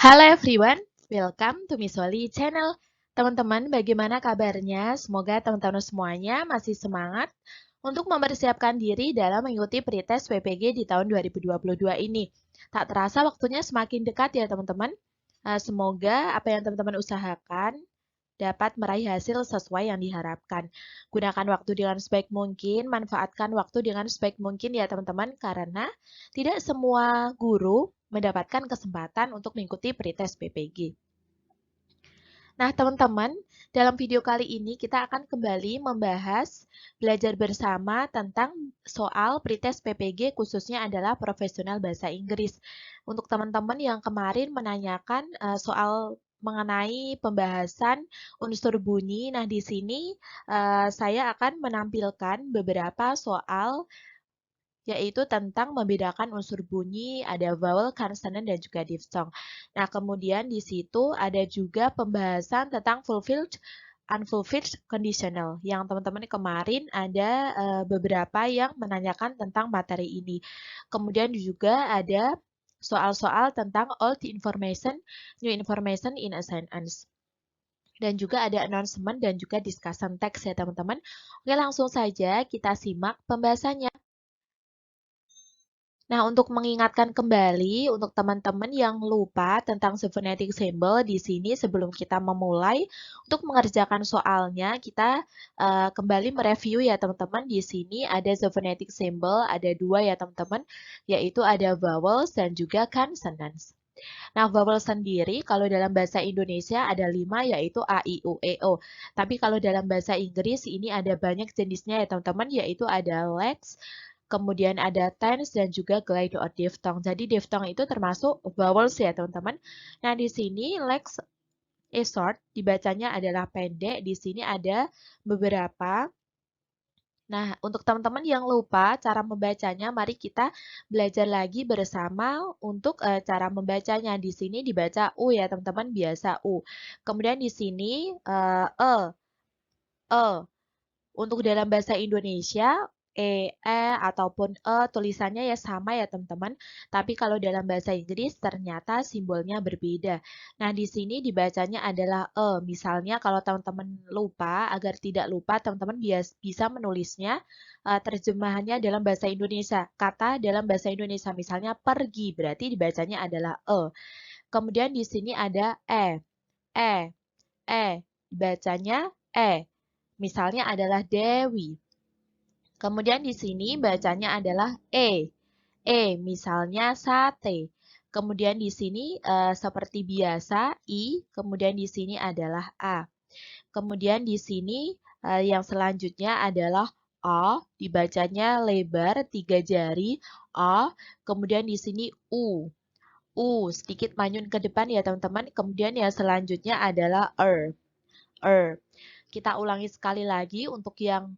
Halo everyone, welcome to Miss Wali Channel. Teman-teman, bagaimana kabarnya? Semoga teman-teman semuanya masih semangat untuk mempersiapkan diri dalam mengikuti pretest PPG di tahun 2022 ini. Tak terasa waktunya semakin dekat ya teman-teman. Semoga apa yang teman-teman usahakan dapat meraih hasil sesuai yang diharapkan. Gunakan waktu dengan sebaik mungkin, manfaatkan waktu dengan sebaik mungkin ya teman-teman, karena tidak semua guru mendapatkan kesempatan untuk mengikuti pretest PPG. Nah, teman-teman, dalam video kali ini kita akan kembali membahas belajar bersama tentang soal pretest PPG, khususnya adalah profesional bahasa Inggris. Untuk teman-teman yang kemarin menanyakan soal mengenai pembahasan unsur bunyi, nah di sini saya akan menampilkan beberapa soal yaitu tentang membedakan unsur bunyi, ada vowel, consonant, dan juga diphthong. Nah, kemudian di situ ada juga pembahasan tentang fulfilled, unfulfilled conditional, yang teman-teman kemarin ada beberapa yang menanyakan tentang materi ini. Kemudian juga ada soal-soal tentang old information, new information in a sentence. Dan juga ada announcement dan juga discussion text ya teman-teman. Oke, langsung saja kita simak pembahasannya. Nah, untuk mengingatkan kembali untuk teman-teman yang lupa tentang phonetic symbol di sini sebelum kita memulai untuk mengerjakan soalnya, kita kembali mereview ya teman-teman. Di sini ada phonetic symbol, ada dua ya teman-teman, yaitu ada vowels dan juga consonants. Nah, vowel sendiri kalau dalam bahasa Indonesia ada 5 yaitu A, I, U, E, O. Tapi kalau dalam bahasa Inggris ini ada banyak jenisnya ya teman-teman, yaitu ada lex, kemudian ada tense dan juga glide or diphthong. Jadi diphthong itu termasuk vowels ya teman-teman. Nah, di sini lex is short dibacanya adalah pendek. Di sini ada beberapa. Nah, untuk teman-teman yang lupa cara membacanya, mari kita belajar lagi bersama untuk cara membacanya. Di sini dibaca U ya, teman-teman, biasa U. Kemudian di sini E. Untuk dalam bahasa Indonesia, ataupun tulisannya ya sama ya teman-teman. Tapi kalau dalam bahasa Inggris ternyata simbolnya berbeda. Nah, di sini dibacanya adalah Misalnya kalau teman-teman lupa, agar tidak lupa, teman-teman bisa menulisnya terjemahannya dalam bahasa Indonesia. Kata dalam bahasa Indonesia misalnya pergi, berarti dibacanya adalah Kemudian di sini ada e, dibacanya e. Misalnya adalah Dewi. Kemudian di sini bacanya adalah misalnya sate. Kemudian di sini seperti biasa I, kemudian di sini adalah A. Kemudian di sini yang selanjutnya adalah O, dibacanya lebar 3 jari O. Kemudian di sini U. Sedikit manyun ke depan ya teman-teman. Kemudian yang selanjutnya adalah Kita ulangi sekali lagi untuk yang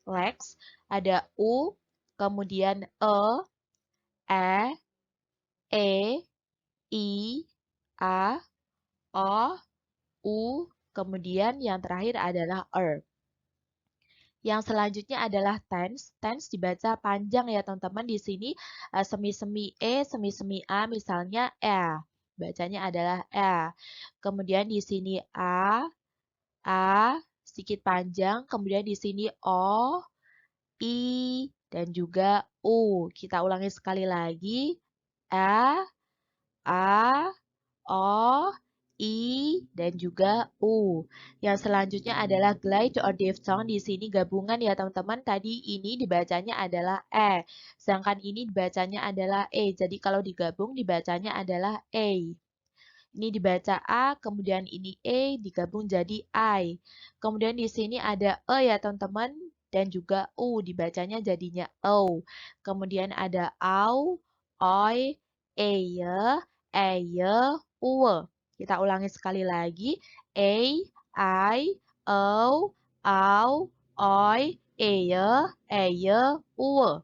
lex, ada U, kemudian E, I, A, O, U, kemudian yang terakhir adalah Yang selanjutnya adalah tense. Tense dibaca panjang ya teman-teman. Di sini semi-semi semi-semi A, misalnya Bacanya adalah Kemudian di sini sedikit panjang. Kemudian di sini O, I, dan juga U. Kita ulangi sekali lagi. A, O, I, dan juga U. Yang selanjutnya adalah glide or diphthong. Di sini gabungan ya teman-teman. Tadi ini dibacanya adalah sedangkan ini dibacanya adalah Jadi kalau digabung dibacanya adalah Ini dibaca A, kemudian ini digabung jadi I. Kemudian di sini ada ya teman-teman, dan juga U, dibacanya jadinya O. Kemudian ada AU, OI, EYE, UWE. Kita ulangi sekali lagi. I, O, AU, OI, EYE, UWE.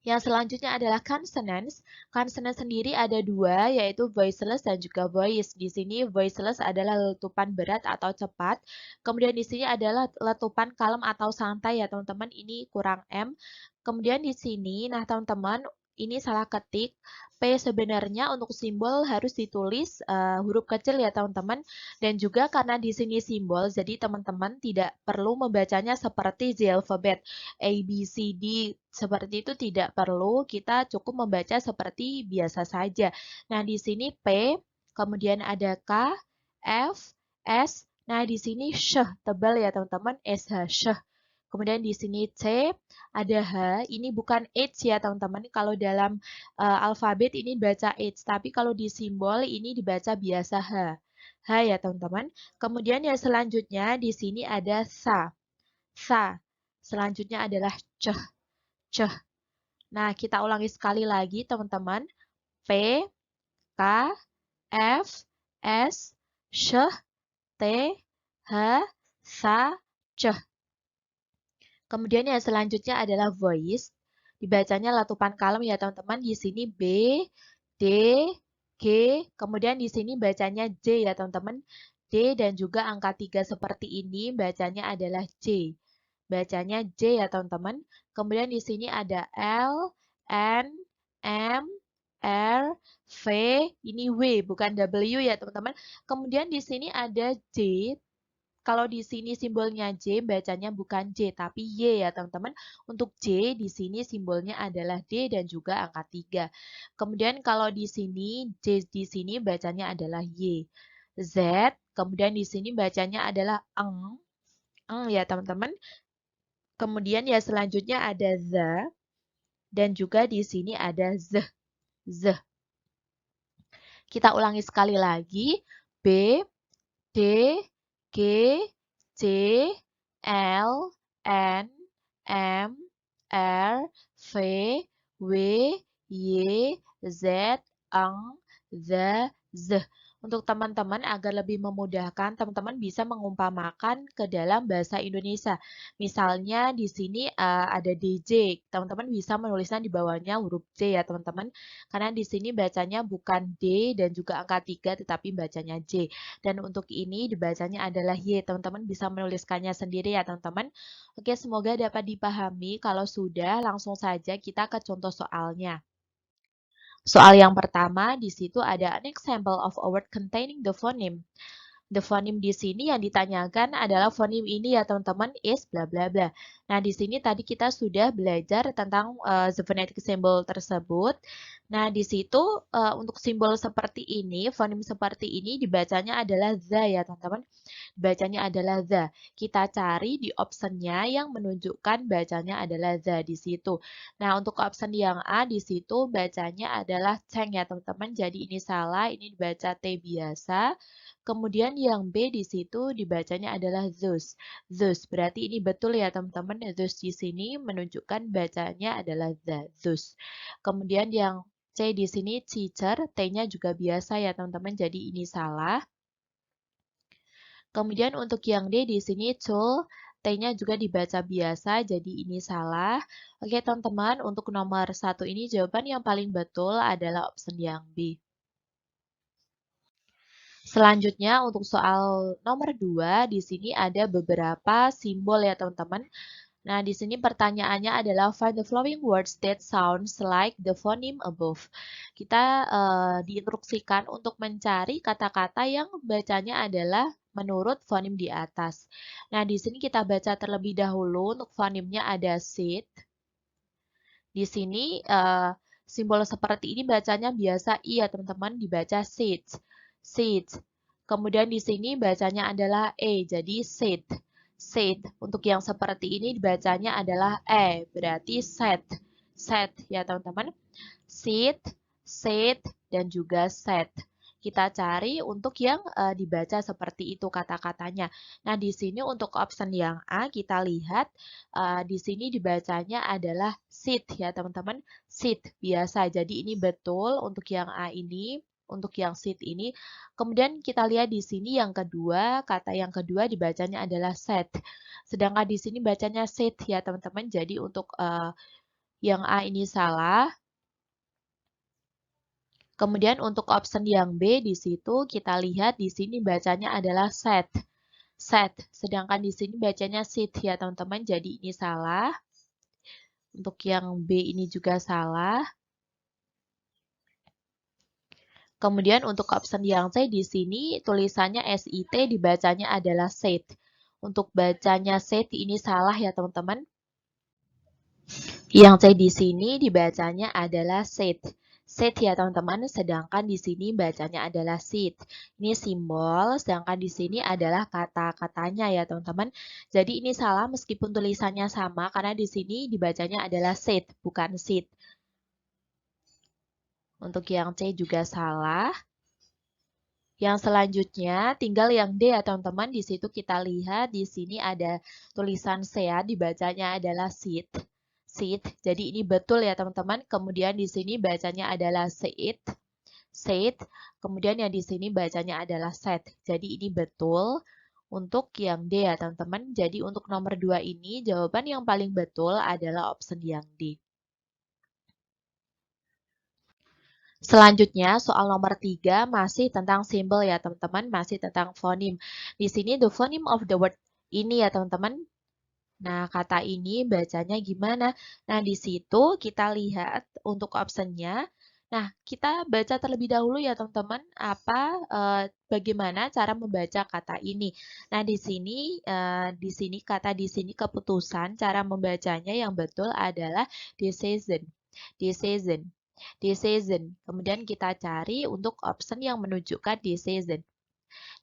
Yang selanjutnya adalah consonants. Consonant sendiri ada dua, yaitu voiceless dan juga voice. Di sini voiceless adalah letupan berat atau cepat. Kemudian di sini adalah letupan kalem atau santai ya teman-teman. Ini kurang M. Kemudian di sini, nah teman-teman, ini salah ketik. P sebenarnya untuk simbol harus ditulis huruf kecil ya teman-teman. Dan juga karena di sini simbol, jadi teman-teman tidak perlu membacanya seperti Z alphabet. A, B, C, D, seperti itu tidak perlu. Kita cukup membaca seperti biasa saja. Nah, di sini P, kemudian ada K, F, S. Nah, di sini sh, tebal ya teman-teman, SH, sh. Kemudian di sini C, ada H, ini bukan H ya teman-teman. Kalau dalam alfabet ini dibaca H, tapi kalau di simbol ini dibaca biasa H. H ya teman-teman. Kemudian yang selanjutnya di sini ada sa. Sa. Selanjutnya adalah ceh. Ceh. Nah, kita ulangi sekali lagi teman-teman. P, K, F, S, sh, T, H, sa, ceh. Kemudian yang selanjutnya adalah voice. Dibacanya letupan kalem ya teman-teman. Di sini B, D, G. Kemudian di sini bacanya J ya teman-teman. D dan juga angka 3 seperti ini bacanya adalah J. Bacanya J ya teman-teman. Kemudian di sini ada L, N, M, R, V. Ini W bukan W ya teman-teman. Kemudian di sini ada J. Kalau di sini simbolnya J, bacanya bukan J, tapi Y ya teman-teman. Untuk J, di sini simbolnya adalah D dan juga angka 3. Kemudian kalau di sini, J di sini bacanya adalah Y. Z, kemudian di sini bacanya adalah eng ya teman-teman. Kemudian ya selanjutnya ada Z, dan juga di sini ada Z, Z. Kita ulangi sekali lagi, B, D, G, C, L, N, M, R, V, W, Y, Z, Eng, Z. Untuk teman-teman agar lebih memudahkan, teman-teman bisa mengumpamakan ke dalam bahasa Indonesia. Misalnya di sini ada DJ, teman-teman bisa menulisnya di bawahnya huruf J ya teman-teman. Karena di sini bacanya bukan D dan juga angka 3 tetapi bacanya J. Dan untuk ini dibacanya adalah Y. Teman-teman bisa menuliskannya sendiri ya teman-teman. Oke, semoga dapat dipahami. Kalau sudah, langsung saja kita ke contoh soalnya. Soal yang pertama, di situ ada an example of a word containing the phoneme. The phoneme di sini yang ditanyakan adalah phoneme ini ya teman-teman is bla bla bla. Nah, di sini tadi kita sudah belajar tentang the phonetic symbol tersebut. Nah, di situ untuk simbol seperti ini, phoneme seperti ini dibacanya adalah za ya teman-teman. Bacanya adalah za. Kita cari di optionnya yang menunjukkan bacanya adalah za di situ. Nah, untuk option yang A di situ bacanya adalah ceng ya teman-teman. Jadi ini salah, ini dibaca T biasa. Kemudian yang B di situ dibacanya adalah Zeus. Zeus, berarti ini betul ya teman-teman. Zeus di sini menunjukkan bacanya adalah Zeus. Kemudian yang C di sini teacher, T-nya juga biasa ya teman-teman. Jadi ini salah. Kemudian untuk yang D di sini tool, T-nya juga dibaca biasa, jadi ini salah. Oke teman-teman, untuk nomor 1 ini jawaban yang paling betul adalah option yang B. Selanjutnya untuk soal nomor 2, di sini ada beberapa simbol ya teman-teman. Nah, di sini pertanyaannya adalah find the following words that sounds like the phoneme above. Kita diinstruksikan untuk mencari kata-kata yang bacanya adalah menurut fonem di atas. Nah, di sini kita baca terlebih dahulu untuk fonemnya ada sit. Di sini simbol seperti ini bacanya biasa I ya teman-teman, dibaca sit. Sit. Kemudian di sini bacanya adalah E, jadi sit. Set. Untuk yang seperti ini dibacanya adalah E, berarti set. Set ya teman-teman. Sit, set, dan juga set. Kita cari untuk yang dibaca seperti itu kata-katanya. Nah, di sini untuk option yang A, kita lihat di sini dibacanya adalah sit ya teman-teman. Sit, biasa. Jadi ini betul untuk yang A ini. Untuk yang sit ini. Kemudian kita lihat di sini yang kedua, kata yang kedua dibacanya adalah set. Sedangkan di sini bacanya set ya teman-teman. Jadi untuk yang A ini salah. Kemudian untuk option yang B di situ kita lihat di sini bacanya adalah set. Set. Sedangkan di sini bacanya sit ya teman-teman. Jadi ini salah. Untuk yang B ini juga salah. Kemudian untuk option yang C di sini tulisannya SIT, dibacanya adalah SET. Untuk bacanya SET ini salah ya teman-teman. Yang C di sini dibacanya adalah SET. SET ya teman-teman, sedangkan di sini bacanya adalah SET. Ini simbol, sedangkan di sini adalah kata-katanya ya teman-teman. Jadi ini salah meskipun tulisannya sama karena di sini dibacanya adalah SET, bukan SET. Untuk yang C juga salah. Yang selanjutnya tinggal yang D ya teman-teman. Di situ kita lihat di sini ada tulisan C ya, dibacanya adalah SET. SET. Jadi ini betul ya teman-teman. Kemudian di sini bacanya adalah SET. SET. Kemudian yang di sini bacanya adalah SET. Jadi ini betul untuk yang D ya teman-teman. Jadi untuk nomor 2 ini jawaban yang paling betul adalah option yang D. Selanjutnya, soal nomor 3 masih tentang simbol ya teman-teman, masih tentang fonim. Di sini the phoneme of the word ini ya teman-teman. Nah, kata ini bacanya gimana? Nah, di situ kita lihat untuk optionnya. Nah, kita baca terlebih dahulu ya teman-teman, bagaimana cara membaca kata ini. Nah, di sini kata di sini keputusan cara membacanya yang betul adalah decision. Decision. Decision. Kemudian kita cari untuk option yang menunjukkan decision.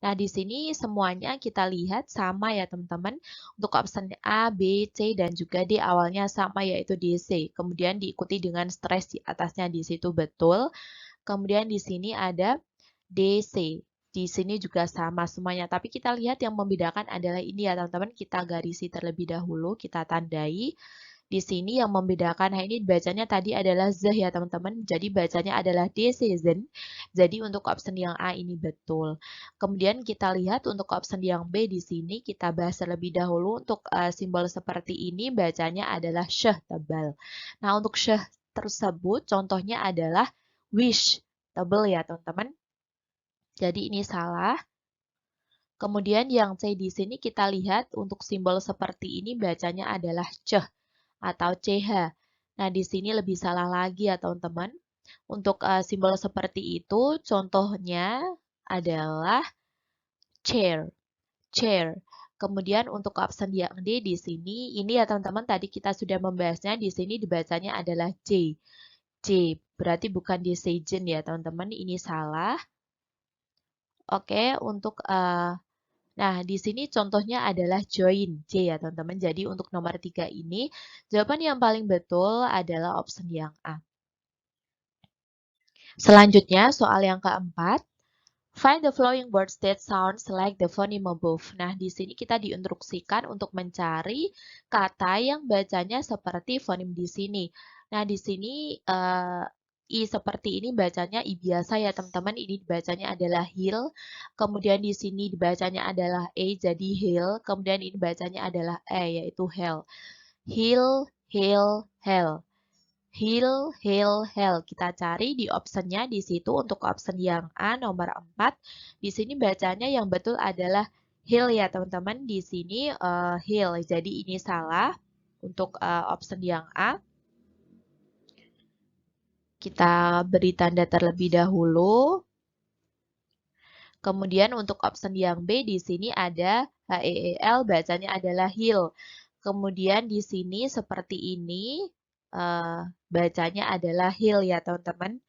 Nah, di sini semuanya kita lihat sama ya teman-teman. Untuk option A, B, C, dan juga D awalnya sama yaitu DC. Kemudian diikuti dengan stres di atasnya di situ betul. Kemudian di sini ada DC. Di sini juga sama semuanya. Tapi kita lihat yang membedakan adalah ini ya teman-teman. Kita garisi terlebih dahulu, kita tandai. Di sini yang membedakan, nah ini bacanya tadi adalah Z ya teman-teman. Jadi bacanya adalah decision. Jadi untuk option yang A ini betul. Kemudian kita lihat untuk option yang B di sini kita bahas terlebih dahulu. Untuk simbol seperti ini bacanya adalah syh tebal. Nah untuk syh tersebut contohnya adalah wish tebal ya teman-teman. Jadi ini salah. Kemudian yang C di sini kita lihat untuk simbol seperti ini bacanya adalah ceh atau CH. Nah, di sini lebih salah lagi ya teman-teman. Untuk simbol seperti itu, contohnya adalah chair. Chair. Kemudian untuk option yang D di sini, ini ya teman-teman, tadi kita sudah membahasnya, di sini dibacanya adalah J. J, berarti bukan decision ya teman-teman, ini salah. Oke, untuk nah, di sini contohnya adalah join J ya teman-teman. Jadi untuk nomor 3 ini, jawaban yang paling betul adalah option yang A. Selanjutnya, soal yang keempat. Find the following words that sounds like the phoneme above. Nah, di sini kita diinstruksikan untuk mencari kata yang bacanya seperti fonem di sini. Nah, di sini I seperti ini bacanya I biasa ya teman-teman. Ini bacanya adalah hill. Kemudian di sini dibacanya adalah E jadi hill. Kemudian ini bacanya adalah E yaitu hell. Hill, hill, hell. Hill, hill, hell. Kita cari di optionnya di situ untuk option yang A nomor 4. Di sini bacanya yang betul adalah hill ya teman-teman. Di sini hill. Jadi ini salah untuk option yang A. Kita beri tanda terlebih dahulu. Kemudian untuk option yang B di sini ada HEEL, bacanya adalah hill. Kemudian di sini seperti ini, bacanya adalah hill ya teman-teman.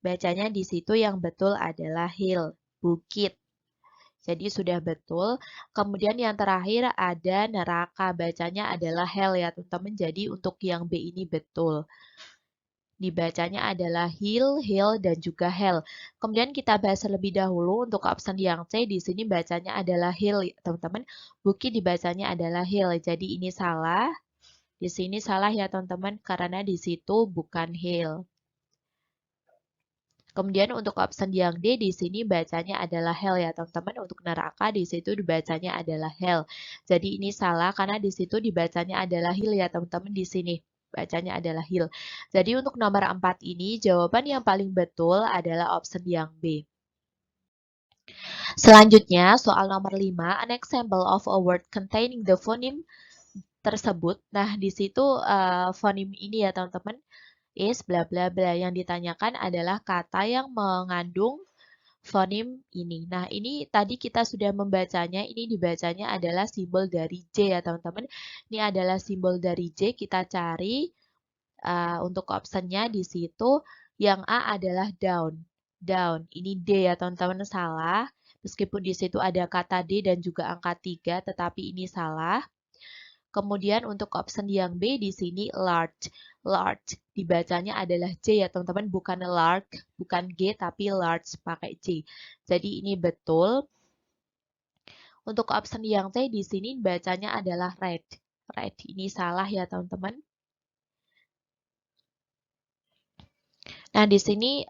Bacanya di situ yang betul adalah hill, bukit. Jadi sudah betul. Kemudian yang terakhir ada neraka, bacanya adalah hell ya teman-teman. Jadi untuk yang B ini betul. Dibacanya adalah hill, hill, dan juga hell. Kemudian kita bahas terlebih dahulu untuk option yang C. Di sini bacanya adalah hill, teman-teman. Bukit dibacanya adalah hill. Jadi ini salah. Di sini salah ya teman-teman, karena di situ bukan hill. Kemudian untuk option yang D di sini bacanya adalah hell ya teman-teman. Untuk neraka di situ dibacanya adalah hell. Jadi ini salah karena di situ dibacanya adalah hill ya teman-teman di sini. Bacanya adalah hill. Jadi untuk nomor 4 ini jawaban yang paling betul adalah option yang B. Selanjutnya soal nomor 5, an example of a word containing the phoneme tersebut. Nah, di situ phoneme ini ya teman-teman is bla bla bla. Yang ditanyakan adalah kata yang mengandung fonim ini. Nah, ini tadi kita sudah membacanya, ini dibacanya adalah simbol dari J ya teman-teman. Ini adalah simbol dari J, kita cari untuk optionnya di situ. Yang A adalah down. Down, ini D ya teman-teman, salah. Meskipun di situ ada kata D dan juga angka 3, tetapi ini salah. Kemudian untuk option yang B di sini large. Large dibacanya adalah J ya teman-teman, bukan large, bukan G tapi large pakai J. Jadi ini betul. Untuk option yang T di sini bacanya adalah red. Red ini salah ya teman-teman. Nah, di sini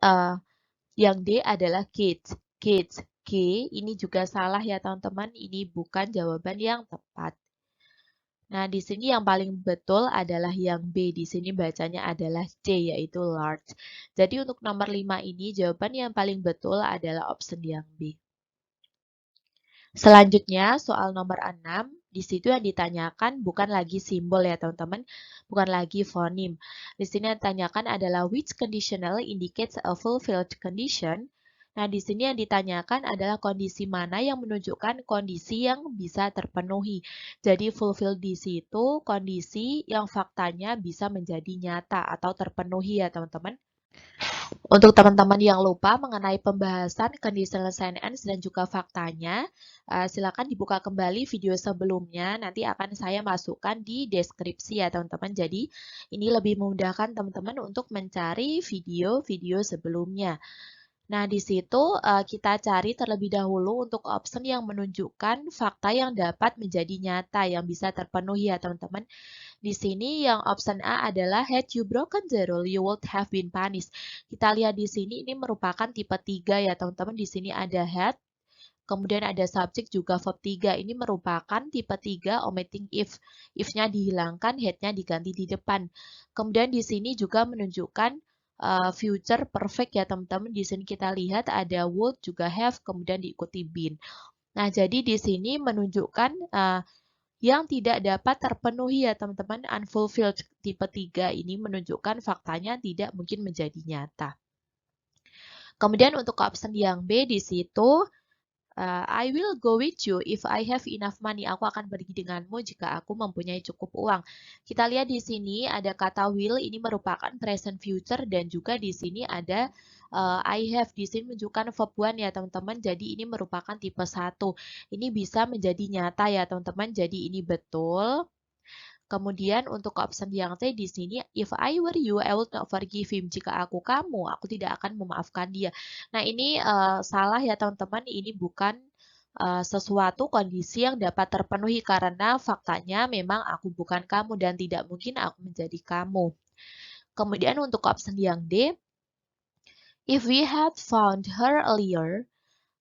yang D adalah gates. Gates. G ini juga salah ya teman-teman. Ini bukan jawaban yang tepat. Nah, di sini yang paling betul adalah yang B. Di sini bacanya adalah C, yaitu large. Jadi untuk nomor 5 ini, jawaban yang paling betul adalah option yang B. Selanjutnya, soal nomor 6. Di situ yang ditanyakan bukan lagi simbol ya teman-teman, bukan lagi fonim. Di sini yang ditanyakan adalah which conditional indicates a fulfilled condition. Nah, di sini yang ditanyakan adalah kondisi mana yang menunjukkan kondisi yang bisa terpenuhi. Jadi, fulfill di situ kondisi yang faktanya bisa menjadi nyata atau terpenuhi ya teman-teman. Untuk teman-teman yang lupa mengenai pembahasan conditional sentence dan juga faktanya, silakan dibuka kembali video sebelumnya. Nanti akan saya masukkan di deskripsi ya teman-teman. Jadi, ini lebih memudahkan teman-teman untuk mencari video-video sebelumnya. Nah, di situ kita cari terlebih dahulu untuk option yang menunjukkan fakta yang dapat menjadi nyata, yang bisa terpenuhi ya teman-teman. Di sini yang option A adalah had you broken the rule, you would have been punished. Kita lihat di sini ini merupakan tipe 3 ya teman-teman. Di sini ada had, kemudian ada subjek juga verb 3. Ini merupakan tipe 3 omitting if. If-nya dihilangkan, had-nya diganti di depan. Kemudian di sini juga menunjukkan future perfect ya teman-teman. Di sini kita lihat ada would juga have, kemudian diikuti been. Nah, jadi di sini menunjukkan yang tidak dapat terpenuhi ya teman-teman. Unfulfilled tipe 3 ini menunjukkan faktanya tidak mungkin menjadi nyata. Kemudian untuk option yang B di situ, I will go with you if I have enough money. Aku akan pergi denganmu jika aku mempunyai cukup uang. Kita lihat di sini ada kata will, ini merupakan present future, dan juga di sini ada I have. Di sini menunjukkan verb 1 ya teman-teman. Jadi ini merupakan tipe 1. Ini bisa menjadi nyata ya teman-teman. Jadi ini betul. Kemudian untuk option yang C di sini, if I were you, I would not forgive him. Jika aku kamu, aku tidak akan memaafkan dia. Nah, ini salah ya teman-teman. Ini bukan sesuatu kondisi yang dapat terpenuhi karena faktanya memang aku bukan kamu dan tidak mungkin aku menjadi kamu. Kemudian untuk option yang D, if we had found her earlier,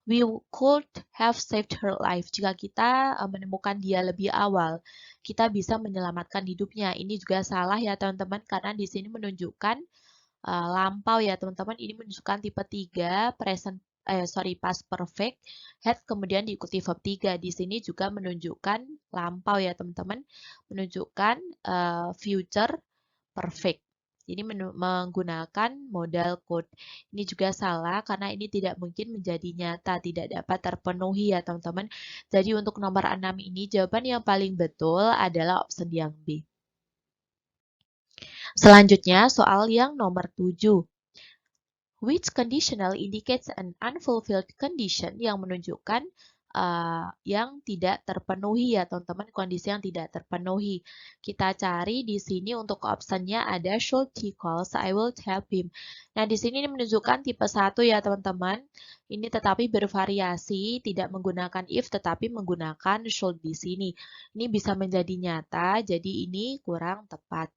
we could have saved her life. Jika kita menemukan dia lebih awal, kita bisa menyelamatkan hidupnya. Ini juga salah ya teman-teman, karena di sini menunjukkan lampau ya teman-teman. Ini menunjukkan tipe 3, past perfect, had kemudian diikuti verb 3. Di sini juga menunjukkan lampau ya teman-teman, menunjukkan future perfect. Ini menggunakan modal could. Ini juga salah karena ini tidak mungkin menjadi nyata, tidak dapat terpenuhi ya teman-teman. Jadi untuk nomor 6 ini jawaban yang paling betul adalah option yang B. Selanjutnya soal yang nomor 7. Which conditional indicates an unfulfilled condition, yang menunjukkan yang tidak terpenuhi ya teman-teman, kondisi yang tidak terpenuhi. Kita cari di sini untuk optionnya ada should he calls, I will help him. Nah, di sini ini menunjukkan tipe 1 ya teman-teman. Ini tetapi bervariasi, tidak menggunakan if tetapi menggunakan should di sini. Ini bisa menjadi nyata, jadi ini kurang tepat.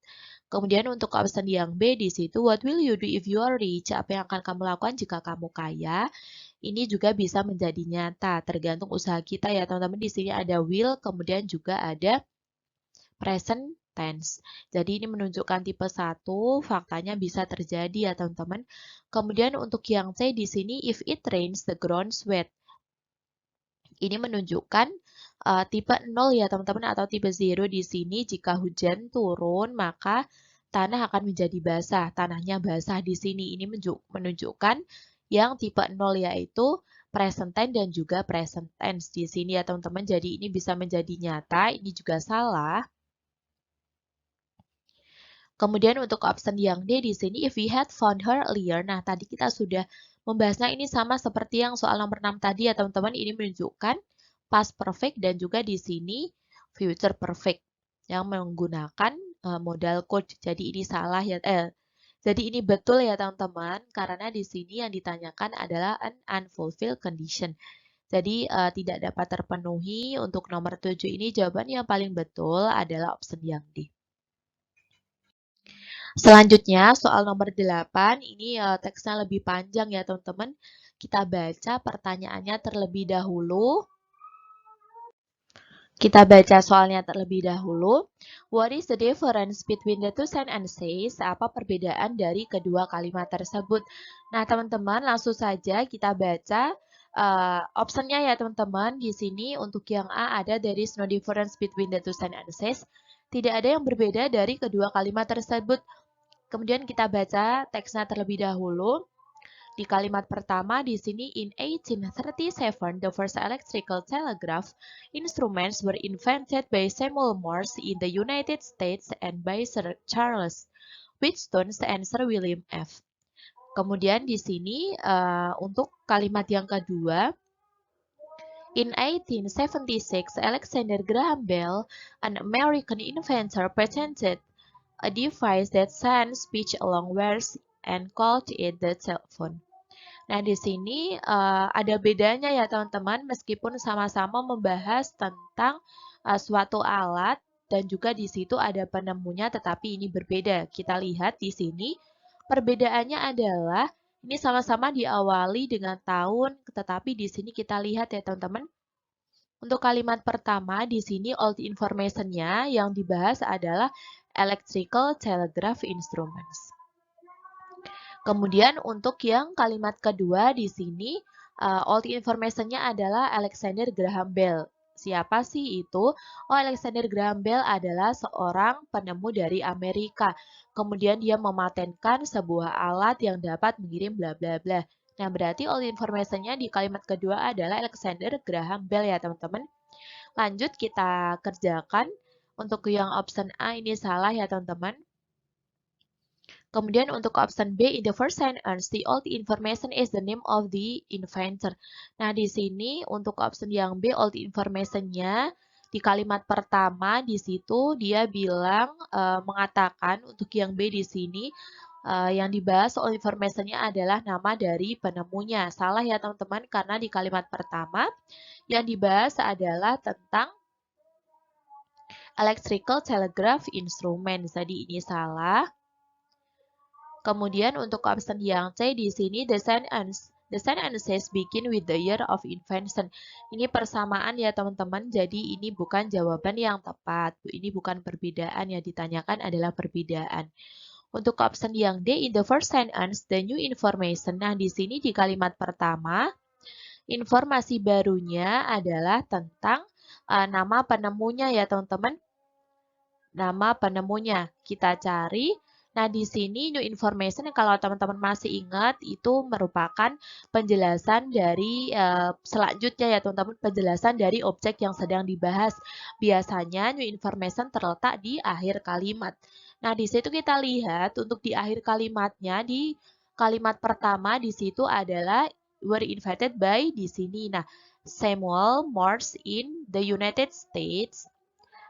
Kemudian untuk option yang B di situ, what will you do if you are rich? Apa yang akan kamu lakukan jika kamu kaya? Ini juga bisa menjadi nyata, tergantung usaha kita ya teman-teman. Di sini ada will, kemudian juga ada present tense. Jadi ini menunjukkan tipe 1, faktanya bisa terjadi ya teman-teman. Kemudian untuk yang C di sini, if it rains, the ground's wet. Ini menunjukkan tipe 0 ya teman-teman, atau tipe 0 di sini. Jika hujan turun, maka tanah akan menjadi basah. Tanahnya basah di sini. Ini menunjukkan yang tipe 0 yaitu present tense dan juga present tense di sini ya teman-teman. Jadi ini bisa menjadi nyata, ini juga salah. Kemudian untuk option yang D di sini, if we had found her earlier. Nah, tadi kita sudah membahasnya, ini sama seperti yang soal nomor 6 tadi ya teman-teman. Ini menunjukkan past perfect dan juga di sini future perfect yang menggunakan modal could. Jadi ini salah ya. Jadi ini betul ya teman-teman, karena di sini yang ditanyakan adalah an unfulfilled condition. Jadi tidak dapat terpenuhi. Untuk nomor 7 ini jawaban yang paling betul adalah option yang D. Selanjutnya soal nomor 8, ini teksnya lebih panjang ya teman-teman. Kita baca pertanyaannya terlebih dahulu. Kita baca soalnya terlebih dahulu. What is the difference between the two sentences? Apa perbedaan dari kedua kalimat tersebut? Nah, teman-teman langsung saja kita baca optionnya ya teman-teman. Di sini untuk yang A ada there is no difference between the two sentences. Tidak ada yang berbeda dari kedua kalimat tersebut. Kemudian kita baca teksnya terlebih dahulu. Di kalimat pertama di sini, in 1837, the first electrical telegraph instruments were invented by Samuel Morse in the United States and by Sir Charles Wheatstone and Sir William F. Kemudian di sini untuk kalimat yang kedua, in 1876, Alexander Graham Bell, an American inventor, patented a device that sends speech along wires and called it the telephone. Nah, di sini ada bedanya ya teman-teman, meskipun sama-sama membahas tentang suatu alat dan juga di situ ada penemunya, tetapi ini berbeda. Kita lihat di sini perbedaannya adalah ini sama-sama diawali dengan tahun, tetapi di sini kita lihat ya teman-teman. Untuk kalimat pertama di sini all the information-nya yang dibahas adalah electrical telegraph instruments. Kemudian untuk yang kalimat kedua di sini, all the information-nya adalah Alexander Graham Bell. Siapa sih itu? Oh, Alexander Graham Bell adalah seorang penemu dari Amerika. Kemudian dia mematenkan sebuah alat yang dapat mengirim bla bla bla. Nah, berarti all the information-nya di kalimat kedua adalah Alexander Graham Bell ya teman-teman. Lanjut kita kerjakan. Untuk yang option A ini salah ya teman-teman. Kemudian untuk option B, in the first sentence, the all the information is the name of the inventor. Nah, di sini untuk option yang B, all the information-nya di kalimat pertama di situ dia bilang mengatakan untuk yang B di sini yang dibahas all information-nya adalah nama dari penemunya. Salah ya teman-teman, karena di kalimat pertama yang dibahas adalah tentang electrical telegraph instrument. Jadi ini salah. Kemudian untuk option yang C di sini the sentences begin with the year of invention. Ini persamaan ya teman-teman, jadi ini bukan jawaban yang tepat. Ini bukan perbedaan, yang ditanyakan adalah perbedaan. Untuk option yang D, in the first sentence the new information. Nah, di sini di kalimat pertama informasi barunya adalah tentang nama penemunya ya teman-teman. Nama penemunya kita cari. Nah, di sini new information kalau teman-teman masih ingat itu merupakan penjelasan dari selanjutnya ya teman-teman, penjelasan dari objek yang sedang dibahas. Biasanya new information terletak di akhir kalimat. Nah, di situ kita lihat untuk di akhir kalimatnya, di kalimat pertama di situ adalah were invented by di sini. Nah, Samuel Morse in the United States.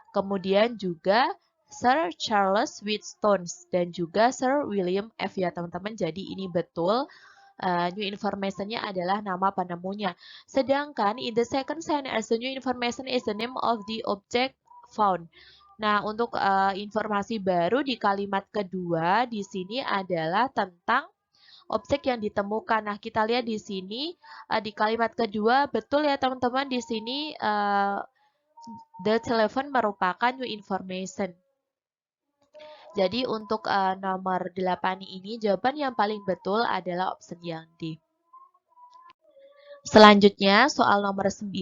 Kemudian juga Sir Charles Wheatstone dan juga Sir William F ya teman-teman. Jadi ini betul. New information-nya adalah nama penemunya. Sedangkan in the second sentence, the new information is the name of the object found. Nah, untuk informasi baru di kalimat kedua di sini adalah tentang objek yang ditemukan. Nah, kita lihat di sini di kalimat kedua betul ya teman-teman, di sini the telephone merupakan new information. Jadi untuk nomor 8 ini jawaban yang paling betul adalah option yang D. Selanjutnya soal nomor 9.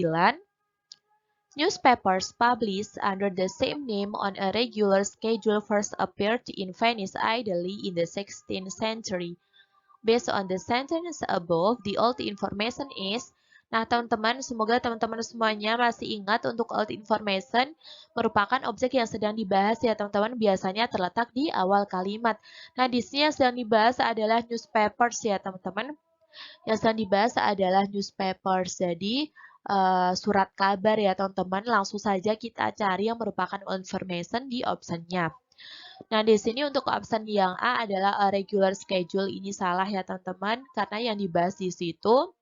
Newspapers published under the same name on a regular schedule first appeared in Venice Italy in the 16th century. Based on the sentence above, the old information is. Nah, teman-teman, semoga teman-teman semuanya masih ingat untuk old information merupakan objek yang sedang dibahas ya, teman-teman. Biasanya terletak di awal kalimat. Nah, di sini yang sedang dibahas adalah newspapers ya, teman-teman. Yang sedang dibahas adalah newspapers. Jadi, surat kabar ya, teman-teman. Langsung saja kita cari yang merupakan old information di optionnya. Nah, di sini untuk option yang A adalah a regular schedule. Ini salah ya, teman-teman, karena yang dibahas di situ.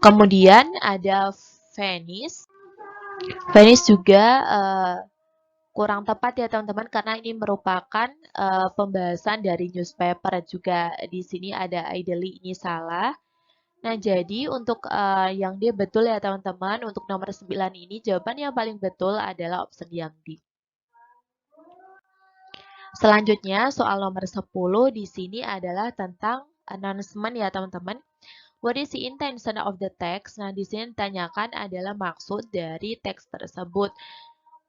Kemudian ada Venice. Venice juga kurang tepat ya, teman-teman, karena ini merupakan pembahasan dari newspaper. Juga di sini ada ideally, ini salah. Nah, jadi untuk yang D betul ya, teman-teman. Untuk nomor 9 ini, jawaban yang paling betul adalah option yang D. Selanjutnya, soal nomor 10 di sini adalah tentang announcement ya, teman-teman. What is the intention of the text? Nah, di sini ditanyakan adalah maksud dari teks tersebut.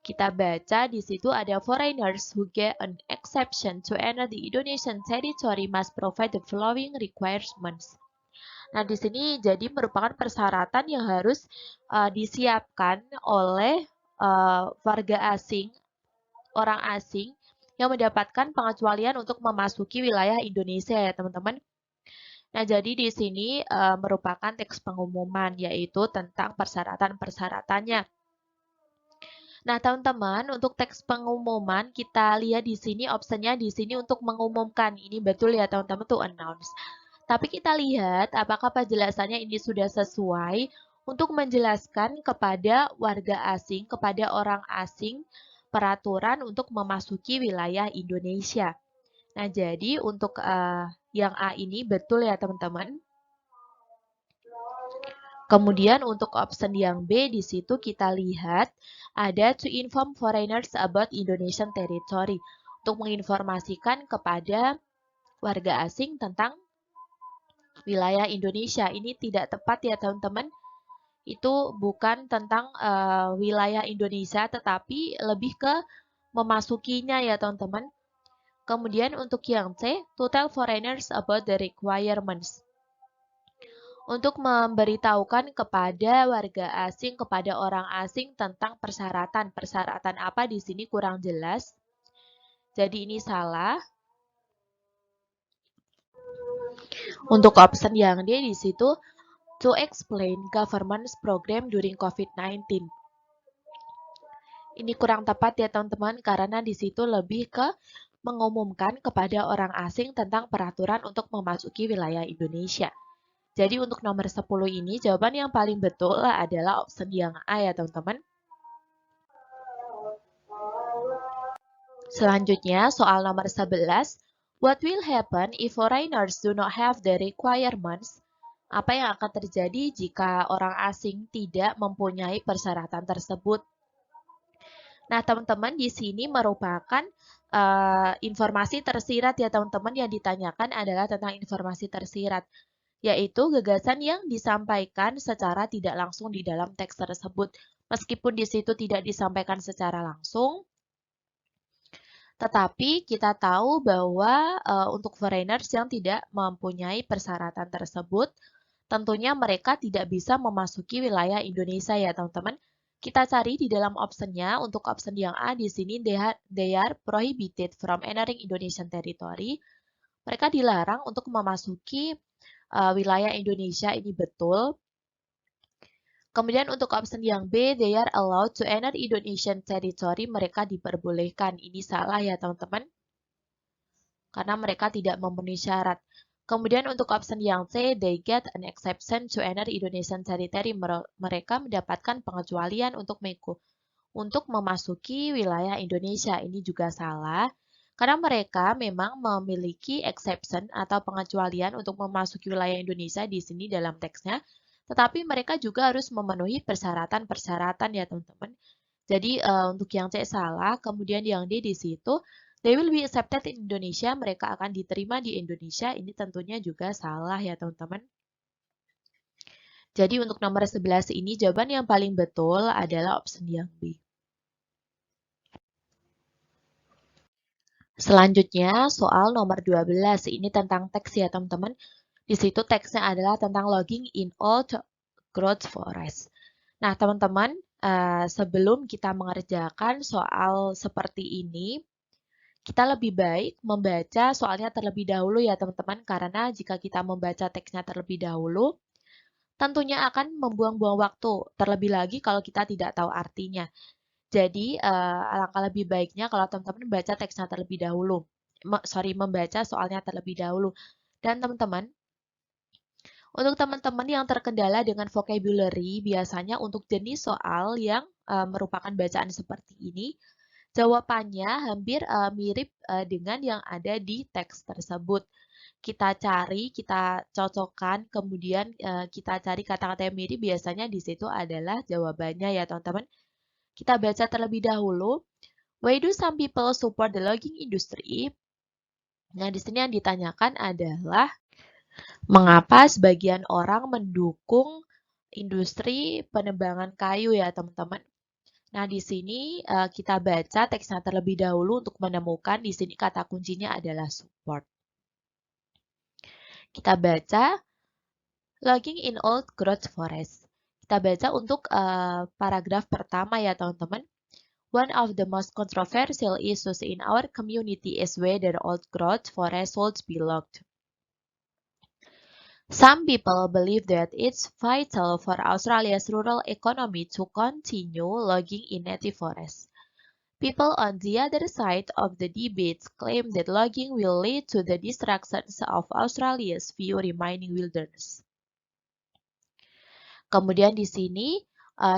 Kita baca di situ ada foreigners who get an exception to enter the Indonesian territory must provide the following requirements. Nah, di sini jadi merupakan persyaratan yang harus disiapkan oleh warga asing, orang asing yang mendapatkan pengecualian untuk memasuki wilayah Indonesia ya, teman-teman. Nah, jadi di sini merupakan teks pengumuman, yaitu tentang persyaratan-persyaratannya. Nah, teman-teman, untuk teks pengumuman kita lihat di sini optionnya di sini untuk mengumumkan. Ini betul ya, teman-teman, to announce. Tapi kita lihat apakah penjelasannya ini sudah sesuai untuk menjelaskan kepada warga asing, kepada orang asing, peraturan untuk memasuki wilayah Indonesia. Nah, jadi untuk yang A ini betul ya, teman-teman. Kemudian untuk option yang B di situ kita lihat ada to inform foreigners about Indonesian territory. Untuk menginformasikan kepada warga asing tentang wilayah Indonesia. Ini tidak tepat ya, teman-teman. Itu bukan tentang wilayah Indonesia, tetapi lebih ke memasukinya ya, teman-teman. Kemudian untuk yang C, to tell foreigners about the requirements. Untuk memberitahukan kepada warga asing, kepada orang asing tentang persyaratan. Persyaratan apa di sini kurang jelas. Jadi ini salah. Untuk option yang D di situ, to explain government's program during COVID-19. Ini kurang tepat ya, teman-teman, karena di situ lebih ke mengumumkan kepada orang asing tentang peraturan untuk memasuki wilayah Indonesia. Jadi untuk nomor 10 ini, jawaban yang paling betul adalah option yang A ya, teman-teman. Selanjutnya, soal nomor 11. What will happen if foreigners do not have the requirements? Apa yang akan terjadi jika orang asing tidak mempunyai persyaratan tersebut? Nah, teman-teman, di sini merupakan informasi tersirat ya, teman-teman. Yang ditanyakan adalah tentang informasi tersirat, yaitu gagasan yang disampaikan secara tidak langsung di dalam teks tersebut. Meskipun di situ tidak disampaikan secara langsung, tetapi kita tahu bahwa untuk foreigners yang tidak mempunyai persyaratan tersebut, tentunya mereka tidak bisa memasuki wilayah Indonesia ya, teman-teman. Kita cari di dalam optionnya, untuk option yang A di sini they are prohibited from entering Indonesian territory. Mereka dilarang untuk memasuki wilayah Indonesia, ini betul. Kemudian untuk option yang B, they are allowed to enter Indonesian territory, mereka diperbolehkan. Ini salah ya, teman-teman, karena mereka tidak memenuhi syarat. Kemudian untuk option yang C, they get an exception to enter Indonesian territory. Mereka mendapatkan pengecualian untuk memasuki wilayah Indonesia. Ini juga salah, karena mereka memang memiliki exception atau pengecualian untuk memasuki wilayah Indonesia di sini dalam teksnya, tetapi mereka juga harus memenuhi persyaratan-persyaratan ya, teman-teman. Jadi untuk yang C salah, kemudian yang D di situ, they will be accepted in Indonesia, mereka akan diterima di Indonesia, ini tentunya juga salah ya, teman-teman. Jadi untuk nomor 11 ini jawaban yang paling betul adalah option yang B. Selanjutnya, soal nomor 12. Ini tentang teks ya, teman-teman. Di situ teksnya adalah tentang logging in old growth forest. Nah, teman-teman, sebelum kita mengerjakan soal seperti ini, kita lebih baik membaca soalnya terlebih dahulu ya, teman-teman. Karena jika kita membaca teksnya terlebih dahulu, tentunya akan membuang-buang waktu. Terlebih lagi kalau kita tidak tahu artinya. Jadi, alangkah lebih baiknya kalau teman-teman baca teksnya terlebih dahulu. Membaca soalnya terlebih dahulu. Dan teman-teman, untuk teman-teman yang terkendala dengan vocabulary, biasanya untuk jenis soal yang merupakan bacaan seperti ini, jawabannya hampir mirip dengan yang ada di teks tersebut. Kita cari, kita cocokkan, kemudian kita cari kata-kata yang mirip, biasanya di situ adalah jawabannya ya teman-teman. Kita baca terlebih dahulu. Why do some people support the logging industry? Nah, di sini yang ditanyakan adalah mengapa sebagian orang mendukung industri penebangan kayu ya, teman-teman. Nah, di sini kita baca teksnya terlebih dahulu untuk menemukan di sini kata kuncinya adalah support. Kita baca logging in old growth forest. Kita baca untuk paragraf pertama ya, teman-teman. One of the most controversial issues in our community is whether old growth forests should be logged. Some people believe that it's vital for Australia's rural economy to continue logging in native forests. People on the other side of the debate claim that logging will lead to the destruction of Australia's few remaining wilderness. Kemudian di sini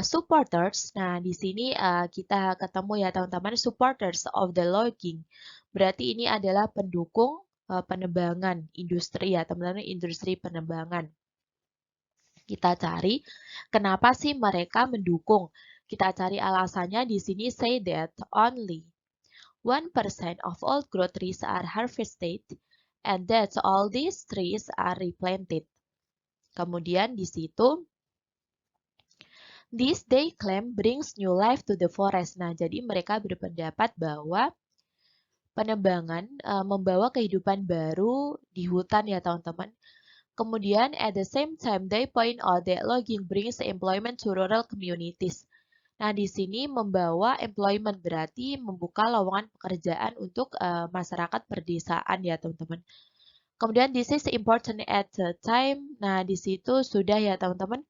supporters. Nah, di sini kita ketemu ya teman-teman, supporters of the logging. Berarti ini adalah pendukung penebangan industri ya teman-teman, industri penebangan. Kita cari kenapa sih mereka mendukung. Kita cari alasannya di sini say that only 1% of all growth trees are harvested and that all these trees are replanted. Kemudian di situ this they claim brings new life to the forest. Nah, jadi mereka berpendapat bahwa penebangan membawa kehidupan baru di hutan ya teman-teman. Kemudian at the same time they point out that logging brings employment to rural communities. Nah, di sini membawa employment berarti membuka lowongan pekerjaan untuk masyarakat perdesaan ya teman-teman. Kemudian this is important at the time. Nah, di situ sudah ya teman-teman.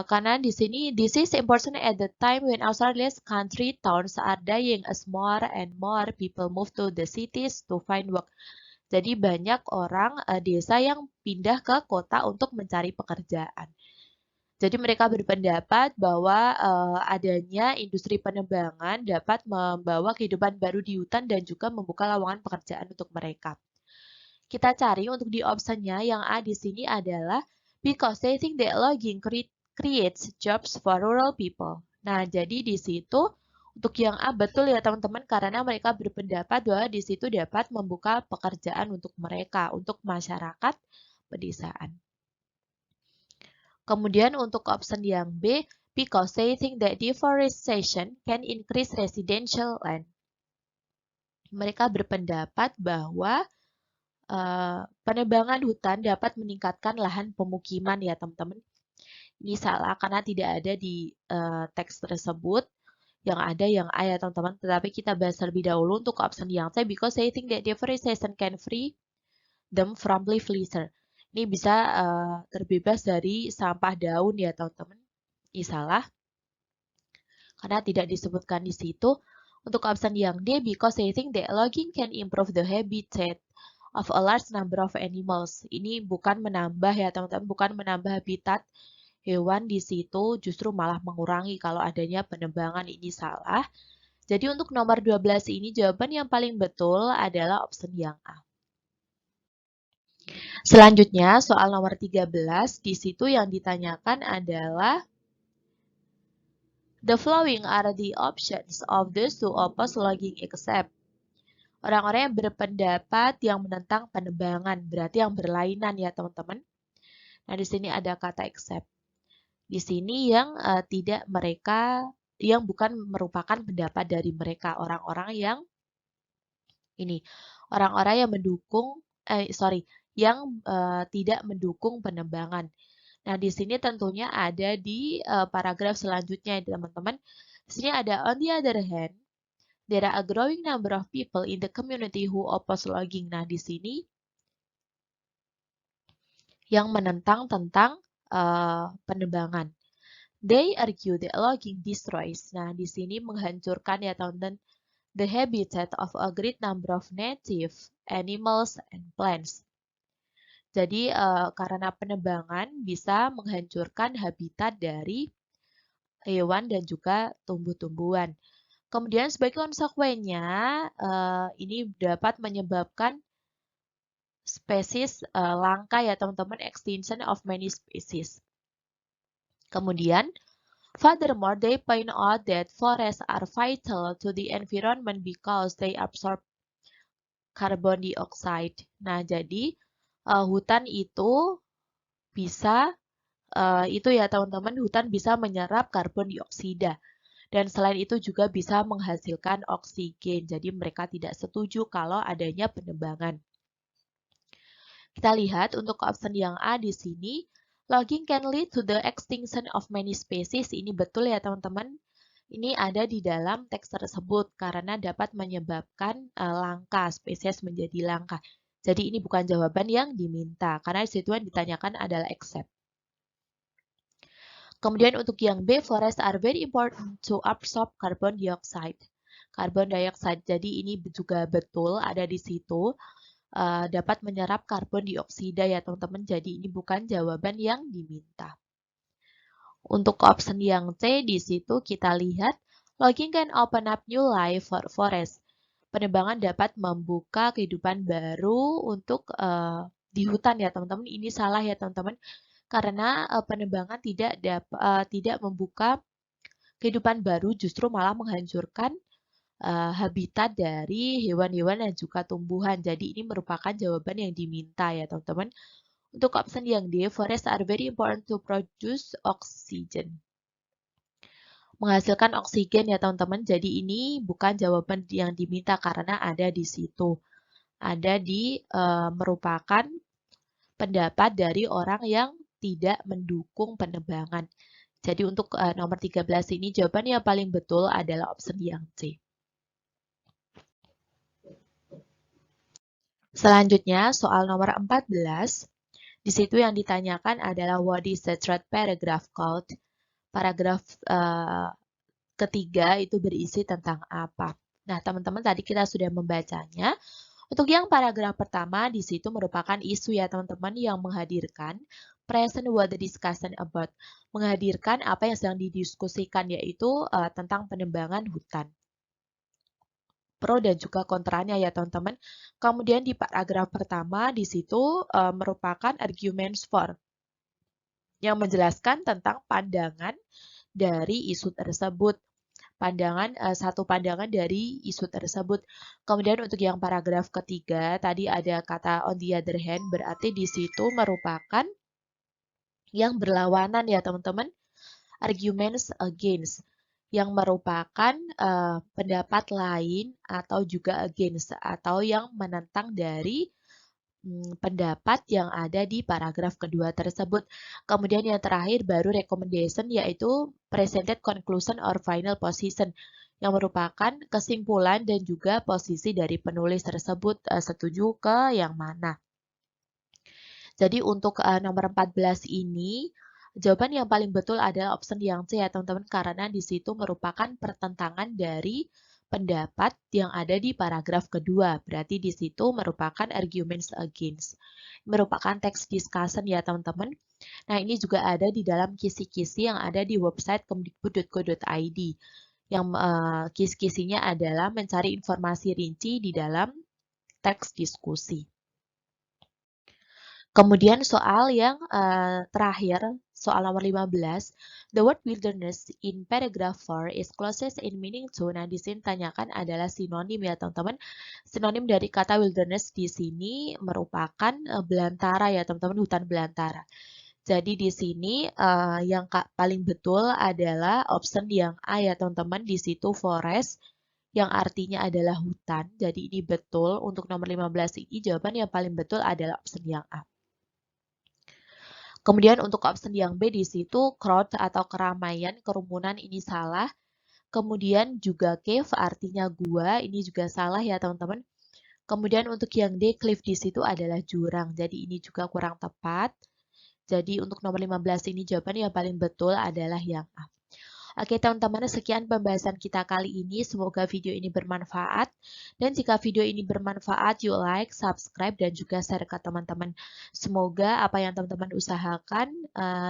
Karena di sini this is important at the time when Australia's country towns are dying as more and more people move to the cities to find work. Jadi banyak orang desa yang pindah ke kota untuk mencari pekerjaan. Jadi mereka berpendapat bahwa adanya industri penebangan dapat membawa kehidupan baru di hutan dan juga membuka lowongan pekerjaan untuk mereka. Kita cari untuk di optionnya yang A di sini adalah because they think that logging creates jobs for rural people. Nah, jadi di situ untuk yang A betul ya teman-teman karena mereka berpendapat bahwa di situ dapat membuka pekerjaan untuk mereka, untuk masyarakat pedesaan. Kemudian untuk option yang B, because they think that deforestation can increase residential land. Mereka berpendapat bahwa penebangan hutan dapat meningkatkan lahan pemukiman ya teman-teman. Ini salah karena tidak ada di teks tersebut. Yang ada yang A ya teman-teman. Tetapi kita bahas terlebih dahulu untuk option yang C. Because they think that deforestation can free them from leaf litter. Ini bisa terbebas dari sampah daun ya teman-teman. Ini salah. Karena tidak disebutkan di situ. Untuk option yang D. Because they think that logging can improve the habitat of a large number of animals. Ini bukan menambah ya teman-teman. Bukan menambah habitat hewan di situ justru malah mengurangi kalau adanya penebangan, ini salah. Jadi untuk nomor 12 ini jawaban yang paling betul adalah option yang A. Selanjutnya soal nomor 13, di situ yang ditanyakan adalah the following are the options of those who oppose logging except. Orang-orang yang berpendapat yang menentang penebangan, berarti yang berlainan ya teman-teman. Nah, di sini ada kata except. Di sini yang yang bukan merupakan pendapat dari mereka, orang-orang yang Ini orang-orang yang tidak mendukung penebangan. Nah, di sini tentunya ada di paragraf selanjutnya, teman-teman. Di sini ada on the other hand, there are a growing number of people in the community who oppose logging. Nah, di sini yang menentang tentang penebangan. They argue that logging destroys. Nah, di sini menghancurkan ya teman-teman the habitat of a great number of native animals and plants. Jadi karena penebangan bisa menghancurkan habitat dari hewan dan juga tumbuh-tumbuhan. Kemudian sebagai konsekuensinya ini dapat menyebabkan spesies langka ya teman-teman, extinction of many species. Kemudian furthermore, they point out that forests are vital to the environment because they absorb carbon dioxide. Nah, jadi hutan itu bisa itu ya teman-teman, hutan bisa menyerap karbon dioksida. Dan selain itu juga bisa menghasilkan oksigen. Jadi mereka tidak setuju kalau adanya penebangan. Kita lihat untuk option yang A di sini, logging can lead to the extinction of many species. Ini betul ya teman-teman. Ini ada di dalam teks tersebut karena dapat menyebabkan langka, spesies menjadi langka. Jadi ini bukan jawaban yang diminta karena di situ yang ditanyakan adalah except. Kemudian untuk yang B, forests are very important to absorb carbon dioxide. Carbon dioxide, jadi ini juga betul ada di situ, dapat menyerap karbon dioksida ya teman-teman. Jadi ini bukan jawaban yang diminta. Untuk option yang C, di situ kita lihat, logging can open up new life for forest. Penebangan dapat membuka kehidupan baru untuk di hutan ya teman-teman. Ini salah ya teman-teman. Karena penebangan tidak membuka kehidupan baru, justru malah menghancurkan habitat dari hewan-hewan dan juga tumbuhan. Jadi ini merupakan jawaban yang diminta ya teman-teman. Untuk option yang D, forests are very important to produce oxygen. Menghasilkan oksigen ya teman-teman. Jadi ini bukan jawaban yang diminta karena ada di situ. Ada di merupakan pendapat dari orang yang tidak mendukung penebangan. Jadi untuk nomor 13 ini jawaban yang paling betul adalah option yang C. Selanjutnya soal nomor 14. Di situ yang ditanyakan adalah what is the third paragraph called? Paragraf ketiga itu berisi tentang apa? Nah, teman-teman tadi kita sudah membacanya. Untuk yang paragraf pertama di situ merupakan isu ya teman-teman yang menghadirkan present what the discussion about, menghadirkan apa yang sedang didiskusikan yaitu tentang penebangan hutan. Pro dan juga kontranya ya teman-teman. Kemudian di paragraf pertama di situ merupakan arguments for yang menjelaskan tentang pandangan dari isu tersebut. Satu pandangan dari isu tersebut. Kemudian untuk yang paragraf ketiga, tadi ada kata on the other hand, berarti di situ merupakan yang berlawanan ya teman-teman. Arguments against, yang merupakan pendapat lain atau juga against, atau yang menentang dari pendapat yang ada di paragraf kedua tersebut. Kemudian yang terakhir baru recommendation yaitu presented conclusion or final position yang merupakan kesimpulan dan juga posisi dari penulis tersebut setuju ke yang mana. Jadi untuk nomor 14 ini jawaban yang paling betul adalah option yang C ya teman-teman karena di situ merupakan pertentangan dari pendapat yang ada di paragraf kedua. Berarti di situ merupakan arguments against. Merupakan text discussion ya teman-teman. Nah ini juga ada di dalam kisi-kisi yang ada di website kemdikbud.go.id. Yang kisi-kisinya adalah mencari informasi rinci di dalam teks diskusi. Kemudian soal yang terakhir, soal nomor 15, the word wilderness in paragraph 4 is closest in meaning to. Nah, di sini tanyakan adalah sinonim ya, teman-teman. Sinonim dari kata wilderness di sini merupakan belantara ya, teman-teman, hutan belantara. Jadi di sini yang paling betul adalah option yang A ya, teman-teman. Di situ forest yang artinya adalah hutan. Jadi ini betul. Untuk nomor 15 ini jawaban yang paling betul adalah option yang A. Kemudian untuk option yang B di situ crowd atau keramaian, kerumunan ini salah. Kemudian juga cave artinya gua, ini juga salah ya teman-teman. Kemudian untuk yang D, cliff di situ adalah jurang. Jadi ini juga kurang tepat. Jadi untuk nomor 15 ini jawaban yang paling betul adalah yang A. Oke teman-teman, sekian pembahasan kita kali ini. Semoga video ini bermanfaat. Dan jika video ini bermanfaat, yuk like, subscribe, dan juga share ke teman-teman. Semoga apa yang teman-teman usahakan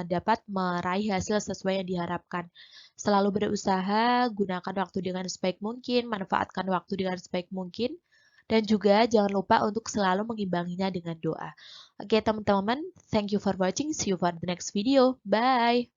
dapat meraih hasil sesuai yang diharapkan. Selalu berusaha, gunakan waktu dengan sebaik mungkin, manfaatkan waktu dengan sebaik mungkin. Dan juga jangan lupa untuk selalu mengimbanginya dengan doa. Oke teman-teman, thank you for watching. See you for the next video. Bye!